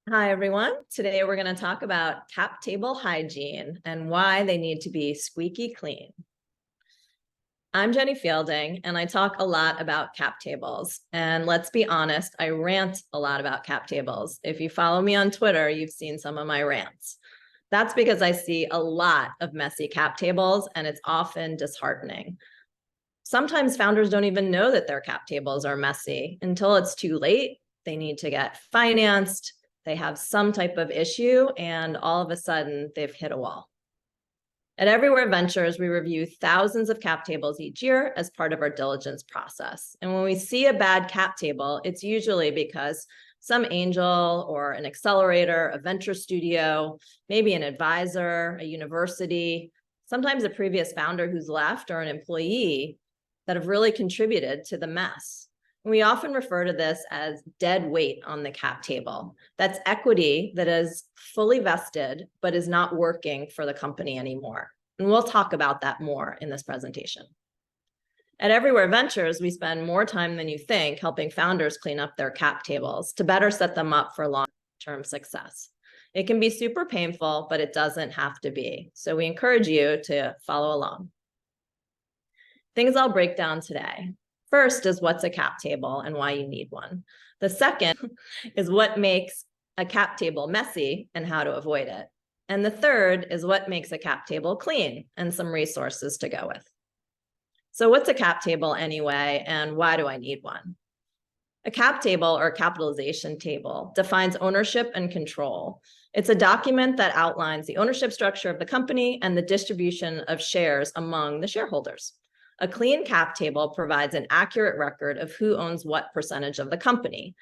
Hi, everyone. Today we're going to talk about cap table hygiene and why they need to be squeaky clean. I'm Jenny Fielding, and I talk a lot about cap tables. And let's be honest, I rant a lot about cap tables. If you follow me on Twitter, you've seen some of my rants. That's because I see a lot of messy cap tables, and it's often disheartening. Sometimes founders don't even know that their cap tables are messy until it's too late. They need to get financed. They have some type of issue, and all of a sudden they've hit a wall. At Everywhere Ventures, we review thousands of cap tables each year as part of our diligence process. And when we see a bad cap table, it's usually because some angel or an accelerator, a venture studio, maybe an advisor, a university, sometimes a previous founder who's left or an employee that have really contributed to the mess. We often refer to this as dead weight on the cap table. That's equity that is fully vested, but is not working for the company anymore. And we'll talk about that more in this presentation. At Everywhere Ventures, we spend more time than you think helping founders clean up their cap tables to better set them up for long-term success. It can be super painful, but it doesn't have to be. So we encourage you to follow along. Things I'll break down today. First is what's a cap table and why you need one. The second is what makes a cap table messy and how to avoid it. And the third is what makes a cap table clean and some resources to go with. So what's a cap table anyway, and why do I need one? A cap table or capitalization table defines ownership and control. It's a document that outlines the ownership structure of the company and the distribution of shares among the shareholders. A clean cap table provides an accurate record of who owns what percentage of the company.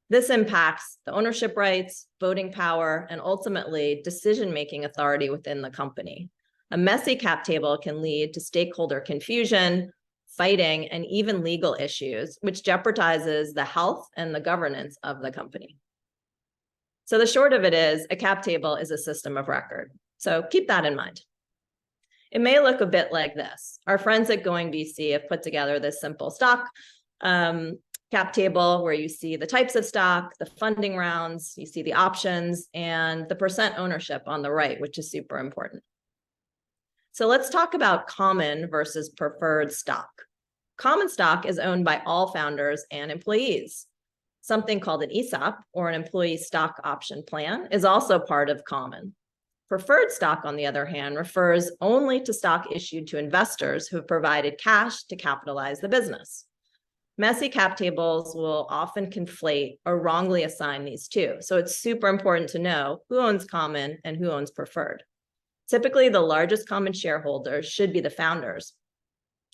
This impacts the ownership rights, voting power, and ultimately decision-making authority within the company. A messy cap table can lead to stakeholder confusion, fighting, and even legal issues, which jeopardizes the health and the governance of the company. So the short of it is, a cap table is a system of record. So keep that in mind. It may look a bit like this. Our friends at Going VC have put together this simple stock cap table where you see the types of stock, the funding rounds, you see the options, and the percent ownership on the right, which is super important. So let's talk about common versus preferred stock. Common stock is owned by all founders and employees. Something called an ESOP, or an employee stock option plan, is also part of common. Preferred stock, on the other hand, refers only to stock issued to investors who have provided cash to capitalize the business. Messy cap tables will often conflate or wrongly assign these two. So it's super important to know who owns common and who owns preferred. Typically, the largest common shareholders should be the founders,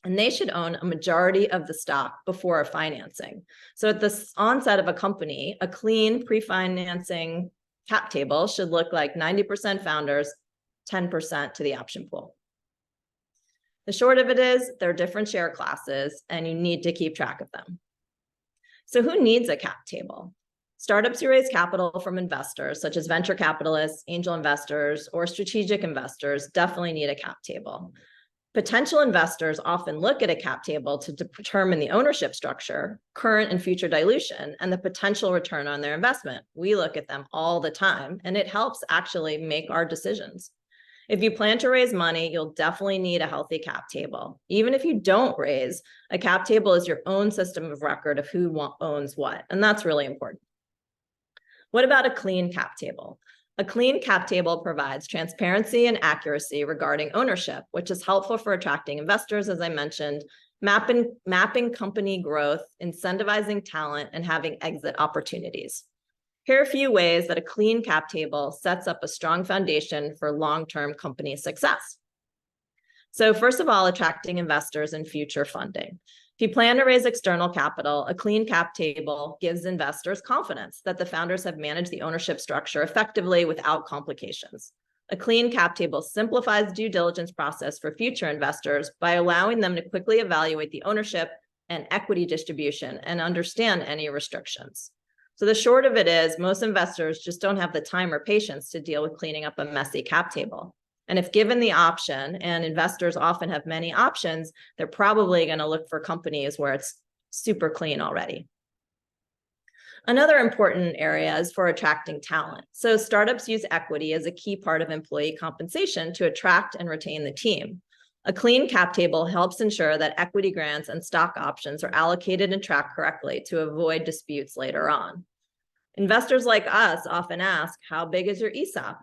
and they should own a majority of the stock before a financing. So at the onset of a company, a clean pre-financing cap table should look like 90% founders, 10% to the option pool. The short of it is, there are different share classes and you need to keep track of them. So who needs a cap table? Startups who raise capital from investors, such as venture capitalists, angel investors, or strategic investors, definitely need a cap table. Potential investors often look at a cap table to determine the ownership structure, current and future dilution, and the potential return on their investment. We look at them all the time, and it helps actually make our decisions. If you plan to raise money, you'll definitely need a healthy cap table. Even if you don't raise, a cap table is your own system of record of who owns what, and that's really important. What about a clean cap table? A clean cap table provides transparency and accuracy regarding ownership, which is helpful for attracting investors, as I mentioned, mapping company growth, incentivizing talent, and having exit opportunities. Here are a few ways that a clean cap table sets up a strong foundation for long-term company success. So first of all, attracting investors and future funding. If you plan to raise external capital, a clean cap table gives investors confidence that the founders have managed the ownership structure effectively without complications. A clean cap table simplifies due diligence process for future investors by allowing them to quickly evaluate the ownership and equity distribution and understand any restrictions. So the short of it is, most investors just don't have the time or patience to deal with cleaning up a messy cap table. And if given the option, and investors often have many options, they're probably going to look for companies where it's super clean already. Another important area is for attracting talent. So startups use equity as a key part of employee compensation to attract and retain the team. A clean cap table helps ensure that equity grants and stock options are allocated and tracked correctly to avoid disputes later on. Investors like us often ask, how big is your ESOP?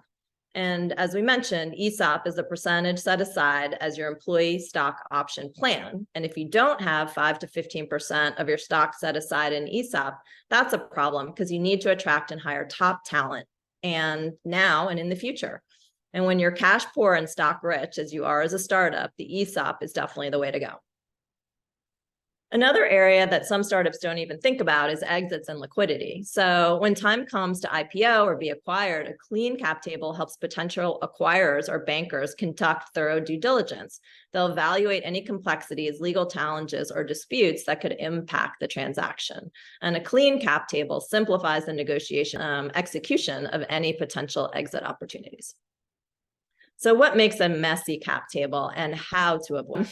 And as we mentioned, ESOP is the percentage set aside as your employee stock option plan. And if you don't have 5 to 15% of your stock set aside in ESOP, that's a problem because you need to attract and hire top talent and now and in the future. And when you're cash poor and stock rich, as you are as a startup, the ESOP is definitely the way to go. Another area that some startups don't even think about is exits and liquidity. So when time comes to IPO or be acquired, a clean cap table helps potential acquirers or bankers conduct thorough due diligence. They'll evaluate any complexities, legal challenges, or disputes that could impact the transaction. And a clean cap table simplifies the negotiation execution of any potential exit opportunities. So what makes a messy cap table and how to avoid?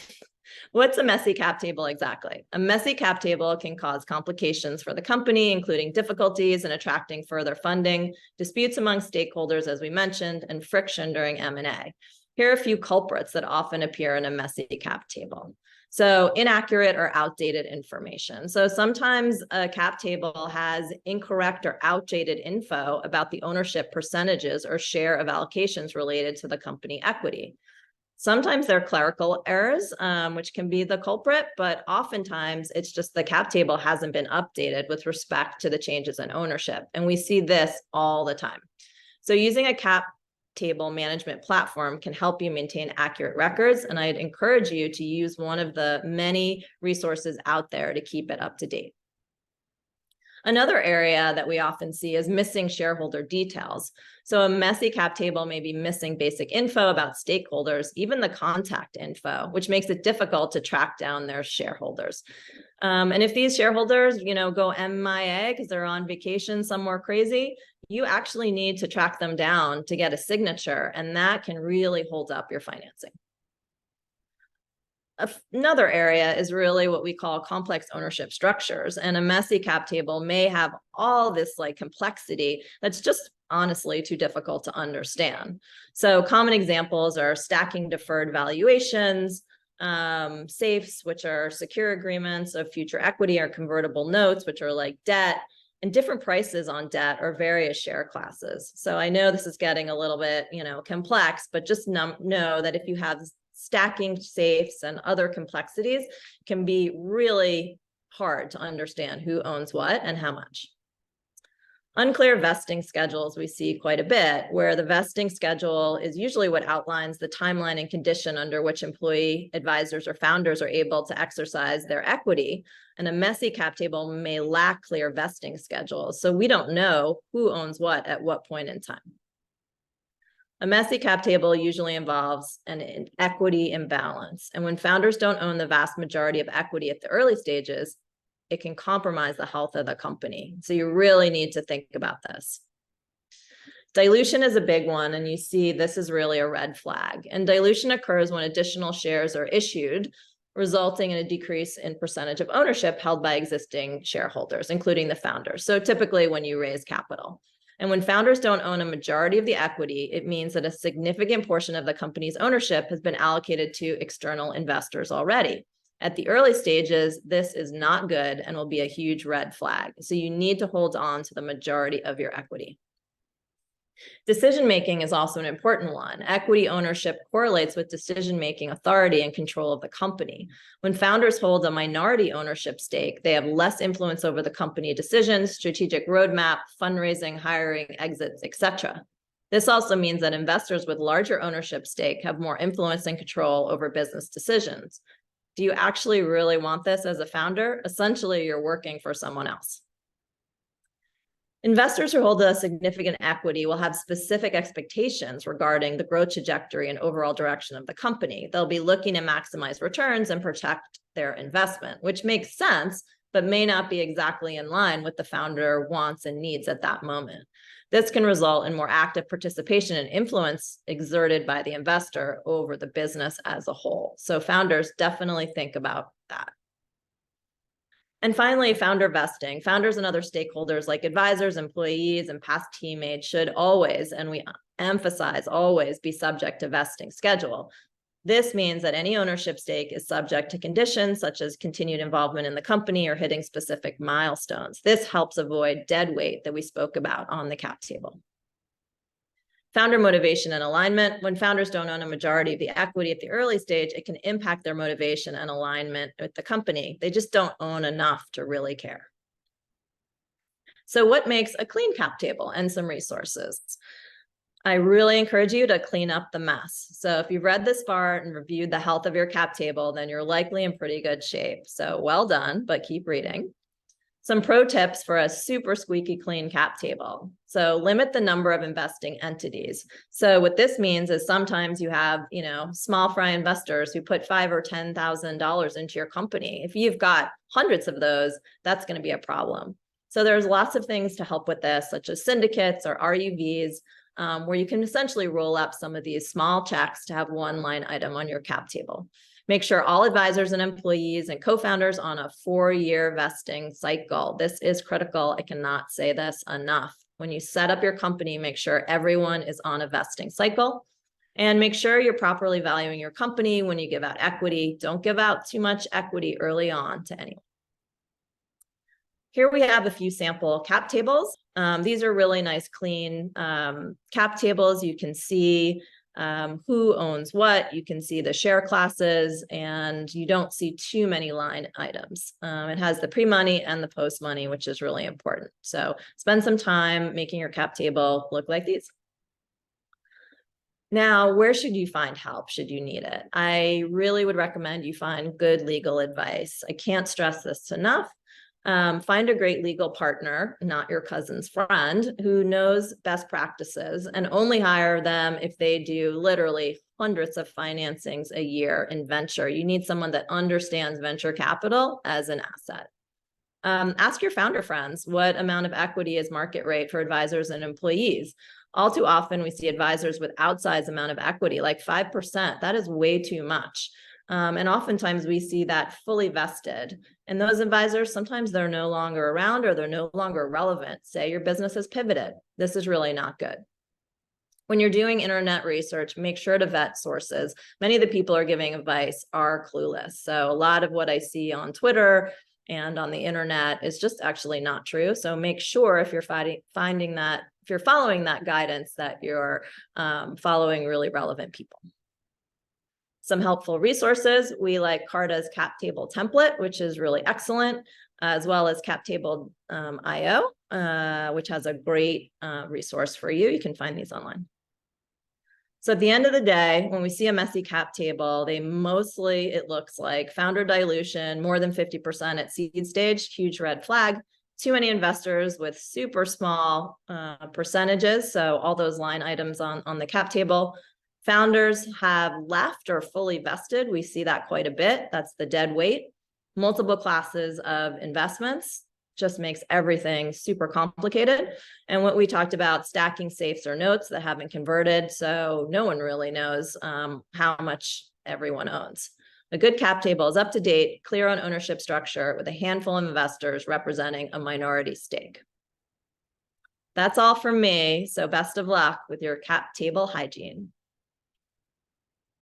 What's a messy cap table exactly? A messy cap table can cause complications for the company, including difficulties in attracting further funding, disputes among stakeholders, as we mentioned, and friction during M&A. Here are a few culprits that often appear in a messy cap table. So inaccurate or outdated information. So sometimes a cap table has incorrect or outdated info about the ownership percentages or share of allocations related to the company equity. Sometimes they're clerical errors, which can be the culprit, but oftentimes it's just the cap table hasn't been updated with respect to the changes in ownership. And we see this all the time. So using a cap table management platform can help you maintain accurate records. And I'd encourage you to use one of the many resources out there to keep it up to date. Another area that we often see is missing shareholder details. So a messy cap table may be missing basic info about stakeholders, even the contact info, which makes it difficult to track down their shareholders. And if these shareholders, go MIA because they're on vacation somewhere crazy, you actually need to track them down to get a signature, and that can really hold up your financing. Another area is really what we call complex ownership structures. And a messy cap table may have all this complexity that's just honestly too difficult to understand. So common examples are stacking deferred valuations, safes, which are secure agreements of future equity, or convertible notes, which are like debt, and different prices on debt or various share classes. So I know this is getting a little bit, complex, but just know that if you have stacking safes and other complexities, can be really hard to understand who owns what and how much. Unclear vesting schedules we see quite a bit, where the vesting schedule is usually what outlines the timeline and condition under which employee advisors or founders are able to exercise their equity. And a messy cap table may lack clear vesting schedules, so we don't know who owns what at what point in time. A messy cap table usually involves an equity imbalance. And when founders don't own the vast majority of equity at the early stages, it can compromise the health of the company. So you really need to think about this. Dilution is a big one, and you see this is really a red flag. And dilution occurs when additional shares are issued, resulting in a decrease in percentage of ownership held by existing shareholders, including the founders. So typically when you raise capital. And when founders don't own a majority of the equity, it means that a significant portion of the company's ownership has been allocated to external investors already. At the early stages, this is not good and will be a huge red flag. So you need to hold on to the majority of your equity. Decision-making is also an important one. Equity ownership correlates with decision-making authority and control of the company. When founders hold a minority ownership stake, they have less influence over the company decisions, strategic roadmap, fundraising, hiring, exits, etc. This also means that investors with larger ownership stake have more influence and control over business decisions. Do you actually really want this as a founder? Essentially, you're working for someone else. Investors who hold a significant equity will have specific expectations regarding the growth trajectory and overall direction of the company. They'll be looking to maximize returns and protect their investment, which makes sense, but may not be exactly in line with the founder wants and needs at that moment. This can result in more active participation and influence exerted by the investor over the business as a whole. So founders definitely think about that. And finally, founder vesting. Founders and other stakeholders like advisors, employees, and past teammates should always, and we emphasize always, be subject to vesting schedule. This means that any ownership stake is subject to conditions such as continued involvement in the company or hitting specific milestones. This helps avoid dead weight that we spoke about on the cap table. Founder motivation and alignment. When founders don't own a majority of the equity at the early stage, it can impact their motivation and alignment with the company. They just don't own enough to really care. So what makes a clean cap table and some resources? I really encourage you to clean up the mess. So if you've read this far and reviewed the health of your cap table, then you're likely in pretty good shape. So well done, but keep reading. Some pro tips for a super squeaky clean cap table. So limit the number of investing entities. So what this means is sometimes you have, small fry investors who put $5,000 or $10,000 into your company. If you've got hundreds of those, that's going to be a problem. So there's lots of things to help with this, such as syndicates or RUVs, where you can essentially roll up some of these small checks to have one line item on your cap table. Make sure all advisors and employees and co-founders on a 4-year vesting cycle. This is critical. I cannot say this enough. When you set up your company, make sure everyone is on a vesting cycle, and make sure you're properly valuing your company when you give out equity. Don't give out too much equity early on to anyone. Here we have a few sample cap tables. These are really nice, clean cap tables. You can see who owns what, you can see the share classes, and you don't see too many line items. It has the pre-money and the post-money, which is really important. So spend some time making your cap table look like these. Now, where should you find help should you need it? I really would recommend you find good legal advice. I can't stress this enough. Find a great legal partner, not your cousin's friend, who knows best practices, and only hire them if they do literally hundreds of financings a year in venture. You need someone that understands venture capital as an asset. Ask your founder friends what amount of equity is market rate for advisors and employees. All too often, we see advisors with outsized amount of equity, like 5%. That is way too much. And oftentimes we see that fully vested. And those advisors, sometimes they're no longer around or they're no longer relevant. Say your business has pivoted. This is really not good. When you're doing internet research, make sure to vet sources. Many of the people who are giving advice are clueless. So a lot of what I see on Twitter and on the internet is just actually not true. So make sure if you're following that guidance, that you're following really relevant people. Some helpful resources. We like Carta's cap table template, which is really excellent, as well as CapTable.io, which has a great resource for you. You can find these online. So at the end of the day, when we see a messy cap table, it looks like founder dilution, more than 50% at seed stage, huge red flag, too many investors with super small percentages. So all those line items on the cap table. Founders have left or fully vested. We see that quite a bit. That's the dead weight. Multiple classes of investments just makes everything super complicated. And what we talked about, stacking safes or notes that haven't converted. So no one really knows how much everyone owns. A good cap table is up to date, clear on ownership structure with a handful of investors representing a minority stake. That's all from me. So best of luck with your cap table hygiene.